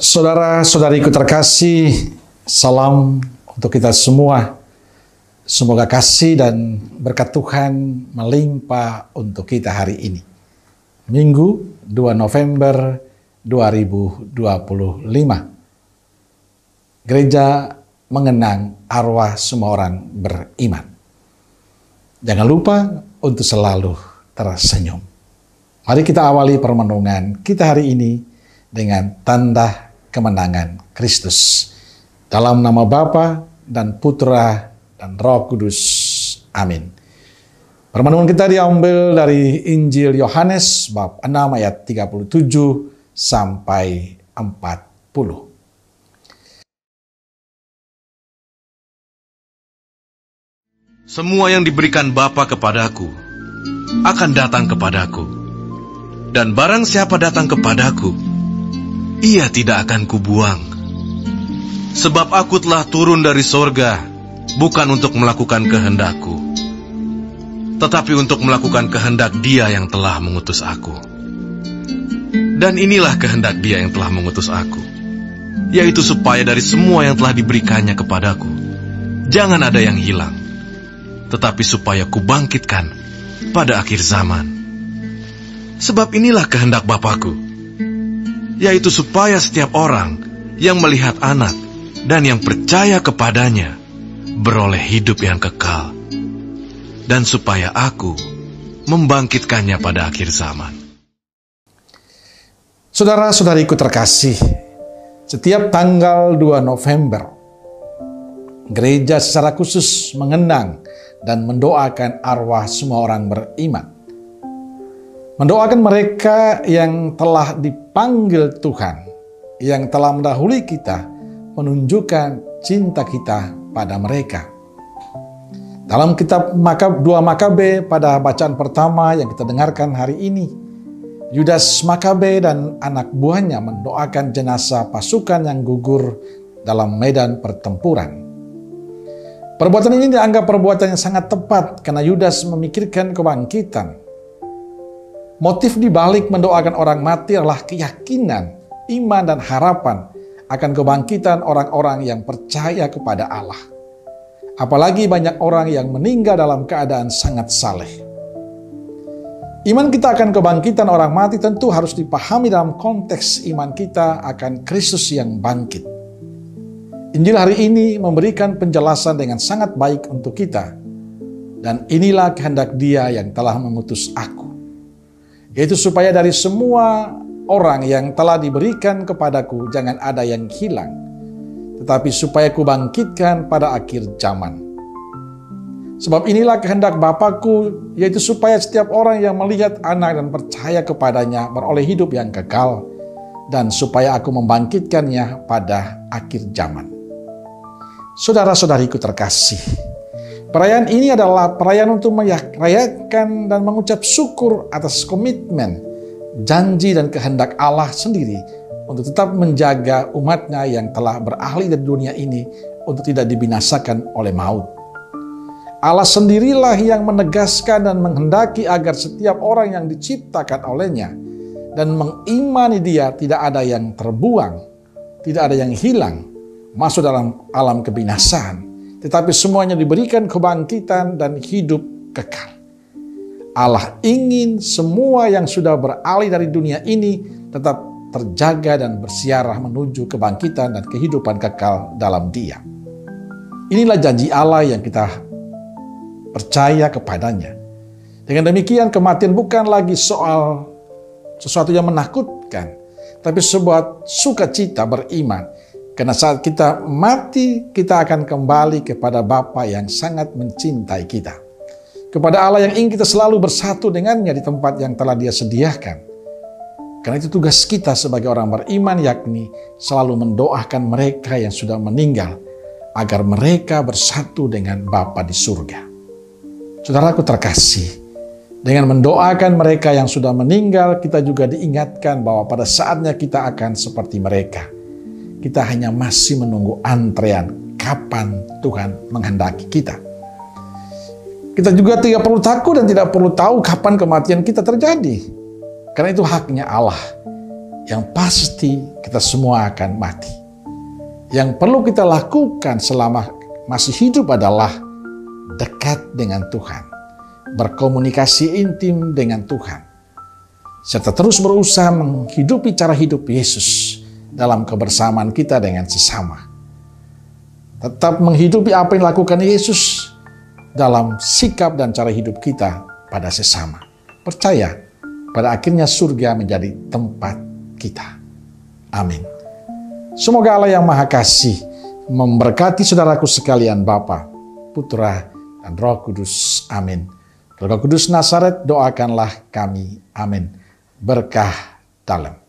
Saudara-saudariku terkasih, salam untuk kita semua. Semoga kasih dan berkat Tuhan melimpah untuk kita hari ini. Minggu 2 November 2025. Gereja mengenang arwah semua orang beriman. Jangan lupa untuk selalu tersenyum. Mari kita awali permenungan kita hari ini dengan tanda kemenangan Kristus. Dalam nama Bapa dan Putra dan Roh Kudus. Amin. Permenungan kita diambil dari Injil Yohanes bab 6 ayat 37 sampai 40. Semua yang diberikan Bapa kepadaku akan datang kepadaku, dan barang siapa datang kepadaku, ia tidak akan kubuang. Sebab aku telah turun dari sorga, bukan untuk melakukan kehendakku, tetapi untuk melakukan kehendak Dia yang telah mengutus aku. Dan inilah kehendak Dia yang telah mengutus aku, yaitu supaya dari semua yang telah diberikannya kepadaku, jangan ada yang hilang, tetapi supaya kubangkitkan pada akhir zaman. Sebab inilah kehendak Bapa-Ku, yaitu supaya setiap orang yang melihat Anak dan yang percaya kepadanya beroleh hidup yang kekal, dan supaya Aku membangkitkannya pada akhir zaman. Saudara-saudariku terkasih, setiap tanggal 2 November, gereja secara khusus mengenang dan mendoakan arwah semua orang beriman. Mendoakan mereka yang telah dipanggil Tuhan, yang telah mendahului kita, menunjukkan cinta kita pada mereka. Dalam kitab 2 Makabe pada bacaan pertama yang kita dengarkan hari ini, Yudas Makabe dan anak buahnya mendoakan jenazah pasukan yang gugur dalam medan pertempuran. Perbuatan ini dianggap perbuatan yang sangat tepat karena Yudas memikirkan kebangkitan. Motif dibalik mendoakan orang mati adalah keyakinan, iman, dan harapan akan kebangkitan orang-orang yang percaya kepada Allah. Apalagi banyak orang yang meninggal dalam keadaan sangat saleh. Iman kita akan kebangkitan orang mati tentu harus dipahami dalam konteks iman kita akan Kristus yang bangkit. Injil hari ini memberikan penjelasan dengan sangat baik untuk kita. Dan inilah kehendak Dia yang telah mengutus aku, yaitu supaya dari semua orang yang telah diberikan kepadaku jangan ada yang hilang, tetapi supaya kubangkitkan pada akhir zaman. Sebab inilah kehendak Bapa-Ku, yaitu supaya setiap orang yang melihat Anak dan percaya kepadanya beroleh hidup yang kekal, dan supaya aku membangkitkannya pada akhir zaman. Saudara-saudariku terkasih, perayaan ini adalah perayaan untuk merayakan dan mengucap syukur atas komitmen, janji, dan kehendak Allah sendiri untuk tetap menjaga umatnya yang telah beralih dari dunia ini untuk tidak dibinasakan oleh maut. Allah sendirilah yang menegaskan dan menghendaki agar setiap orang yang diciptakan olehnya dan mengimani Dia tidak ada yang terbuang, tidak ada yang hilang, masuk dalam alam kebinasaan, tetapi semuanya diberikan kebangkitan dan hidup kekal. Allah ingin semua yang sudah beralih dari dunia ini tetap terjaga dan bersiarah menuju kebangkitan dan kehidupan kekal dalam Dia. Inilah janji Allah yang kita percaya kepadanya. Dengan demikian kematian bukan lagi soal sesuatu yang menakutkan, tapi sebuah sukacita beriman. Karena saat kita mati, kita akan kembali kepada Bapa yang sangat mencintai kita. Kepada Allah yang ingin kita selalu bersatu dengannya di tempat yang telah Dia sediakan. Karena itu tugas kita sebagai orang beriman, yakni selalu mendoakan mereka yang sudah meninggal, agar mereka bersatu dengan Bapa di surga. Saudaraku terkasih, dengan mendoakan mereka yang sudah meninggal, kita juga diingatkan bahwa pada saatnya kita akan seperti mereka. Kita hanya masih menunggu antrean kapan Tuhan menghendaki kita. Kita juga tidak perlu takut dan tidak perlu tahu kapan kematian kita terjadi. Karena itu haknya Allah yang pasti kita semua akan mati. Yang perlu kita lakukan selama masih hidup adalah dekat dengan Tuhan, berkomunikasi intim dengan Tuhan, serta terus berusaha menghidupi cara hidup Yesus dalam kebersamaan kita dengan sesama. Tetap menghidupi apa yang dilakukan Yesus dalam sikap dan cara hidup kita pada sesama. Percaya, pada akhirnya surga menjadi tempat kita. Amin. Semoga Allah yang Maha Kasih memberkati saudaraku sekalian, Bapa, Putra, dan Roh Kudus. Amin. Roh Kudus Nazaret, doakanlah kami. Amin. Berkah dalam.